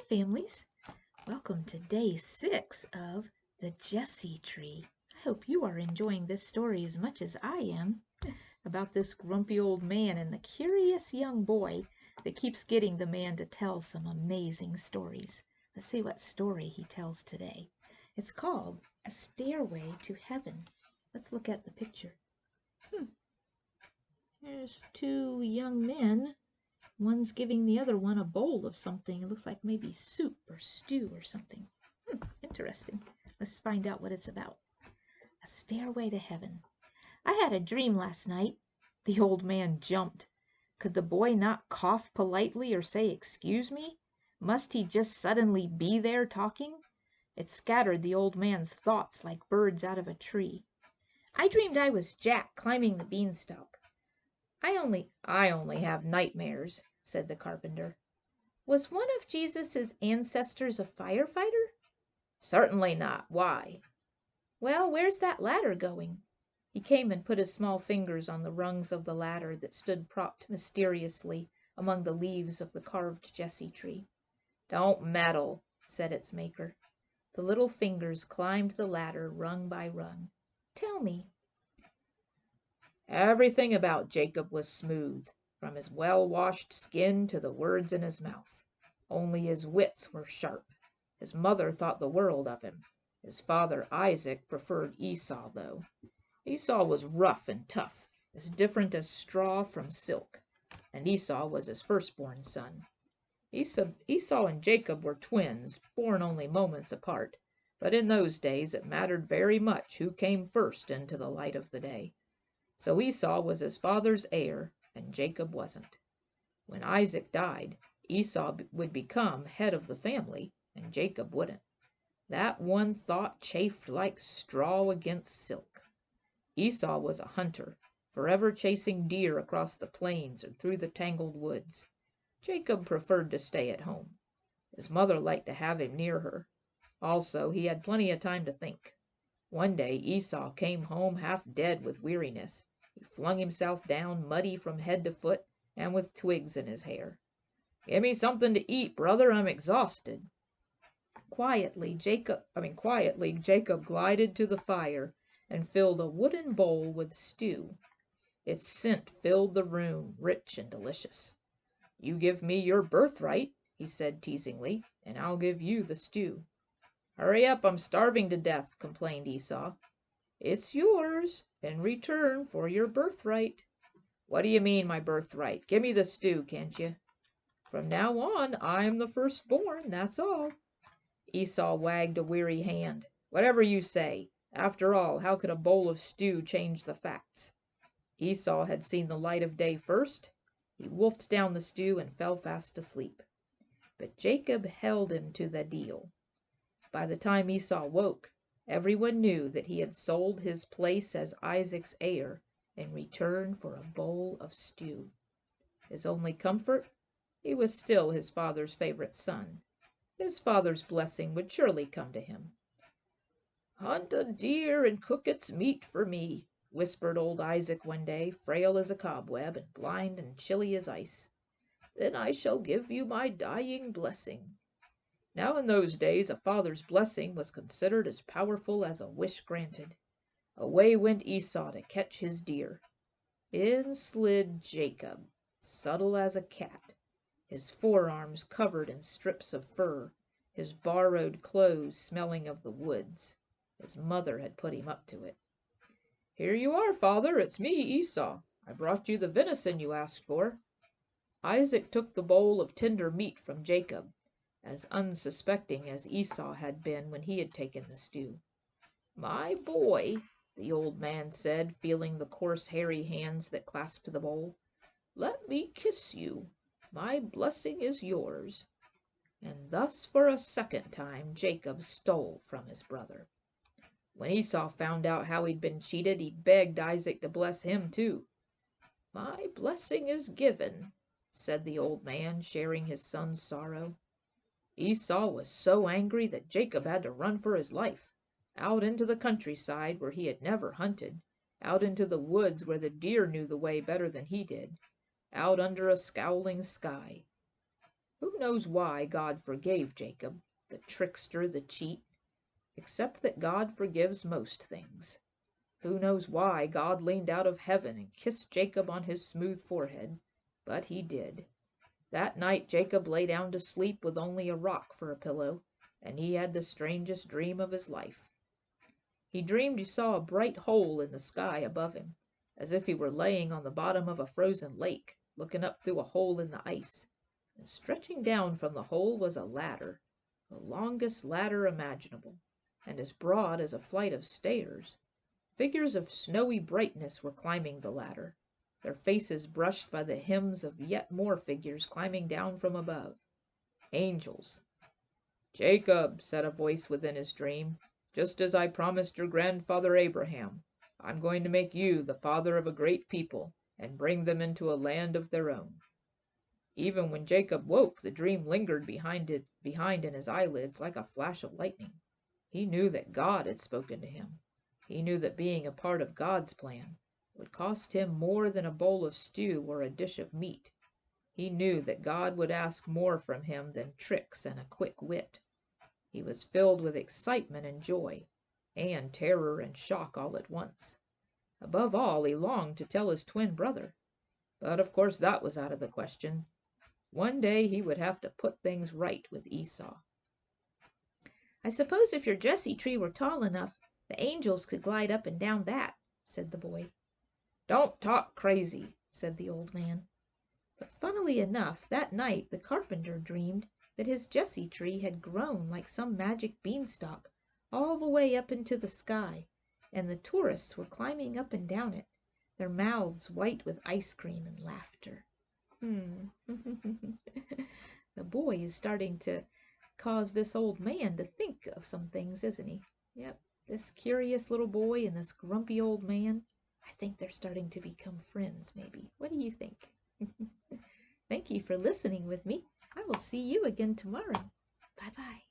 families. Welcome to day 6 of the Jessie Tree. I hope you are enjoying this story as much as I am about this grumpy old man and the curious young boy that keeps getting the man to tell some amazing stories. Let's see what story he tells today. It's called A Stairway to Heaven. Let's look at the picture. There's two young men. One's giving the other one a bowl of something. It looks like maybe soup or stew or something. Interesting. Let's find out what it's about. A Stairway to Heaven. I had a dream last night. The old man jumped. Could the boy not cough politely or say, "Excuse me"? Must he just suddenly be there talking? It scattered the old man's thoughts like birds out of a tree. I dreamed I was Jack climbing the beanstalk. I only have nightmares, said the carpenter. Was one of Jesus' ancestors a firefighter? Certainly not. Why? Well, where's that ladder going? He came and put his small fingers on the rungs of the ladder that stood propped mysteriously among the leaves of the carved Jessie tree. Don't meddle, said its maker. The little fingers climbed the ladder rung by rung. Tell me. Everything about Jacob was smooth, from his well-washed skin to the words in his mouth. Only his wits were sharp. His mother thought the world of him. His father Isaac preferred Esau, though. Esau was rough and tough, as different as straw from silk, and Esau was his firstborn son. Esau and Jacob were twins, born only moments apart, but in those days it mattered very much who came first into the light of the day. So Esau was his father's heir, and Jacob wasn't. When Isaac died, Esau would become head of the family, and Jacob wouldn't. That one thought chafed like straw against silk. Esau was a hunter, forever chasing deer across the plains or through the tangled woods. Jacob preferred to stay at home. His mother liked to have him near her. Also, he had plenty of time to think. One day Esau came home half dead with weariness. He flung himself down, muddy from head to foot, and with twigs in his hair. Give me something to eat, brother, I'm exhausted. Quietly, Jacob glided to the fire and filled a wooden bowl with stew. Its scent filled the room, rich and delicious. You give me your birthright, he said teasingly, and I'll give you the stew. Hurry up, I'm starving to death, complained Esau. It's yours, in return for your birthright. What do you mean, my birthright? Give me the stew, can't you? From now on, I'm the firstborn, that's all. Esau wagged a weary hand. Whatever you say. After all, how could a bowl of stew change the facts? Esau had seen the light of day first. He wolfed down the stew and fell fast asleep. But Jacob held him to the deal. By the time Esau woke, everyone knew that he had sold his place as Isaac's heir in return for a bowl of stew. His only comfort? He was still his father's favorite son. His father's blessing would surely come to him. Hunt a deer and cook its meat for me, whispered old Isaac one day, frail as a cobweb and blind and chilly as ice. Then I shall give you my dying blessing. Now in those days a father's blessing was considered as powerful as a wish granted. Away went Esau to catch his deer. In slid Jacob, subtle as a cat, his forearms covered in strips of fur, his borrowed clothes smelling of the woods. His mother had put him up to it. Here you are, father, it's me, Esau. I brought you the venison you asked for. Isaac took the bowl of tender meat from Jacob, as unsuspecting as Esau had been when he had taken the stew. My boy, the old man said, feeling the coarse hairy hands that clasped the bowl, let me kiss you. My blessing is yours. And thus for a second time Jacob stole from his brother. When Esau found out how he'd been cheated, he begged Isaac to bless him too. My blessing is given, said the old man, sharing his son's sorrow. Esau was so angry that Jacob had to run for his life, out into the countryside where he had never hunted, out into the woods where the deer knew the way better than he did, out under a scowling sky. Who knows why God forgave Jacob, the trickster, the cheat, except that God forgives most things. Who knows why God leaned out of heaven and kissed Jacob on his smooth forehead, but he did. That night Jacob lay down to sleep with only a rock for a pillow, and he had the strangest dream of his life. He dreamed he saw a bright hole in the sky above him, as if he were laying on the bottom of a frozen lake, looking up through a hole in the ice. And stretching down from the hole was a ladder, the longest ladder imaginable, and as broad as a flight of stairs. Figures of snowy brightness were climbing the ladder, their faces brushed by the hems of yet more figures climbing down from above. Angels. "Jacob," said a voice within his dream, "just as I promised your grandfather Abraham, I'm going to make you the father of a great people and bring them into a land of their own." Even when Jacob woke, the dream lingered behind in his eyelids like a flash of lightning. He knew that God had spoken to him. He knew that being a part of God's plan would cost him more than a bowl of stew or a dish of meat. He knew that God would ask more from him than tricks and a quick wit. He was filled with excitement and joy, and terror and shock all at once. Above all, he longed to tell his twin brother, but of course that was out of the question. One day he would have to put things right with Esau. "I suppose if your Jesse tree were tall enough, the angels could glide up and down that," said the boy. "Don't talk crazy," said the old man. But funnily enough, that night the carpenter dreamed that his Jesse tree had grown like some magic beanstalk all the way up into the sky, and the tourists were climbing up and down it, their mouths white with ice cream and laughter. The boy is starting to cause this old man to think of some things, isn't he? Yep, this curious little boy and this grumpy old man, I think they're starting to become friends, maybe. What do you think? Thank you for listening with me. I will see you again tomorrow. Bye-bye.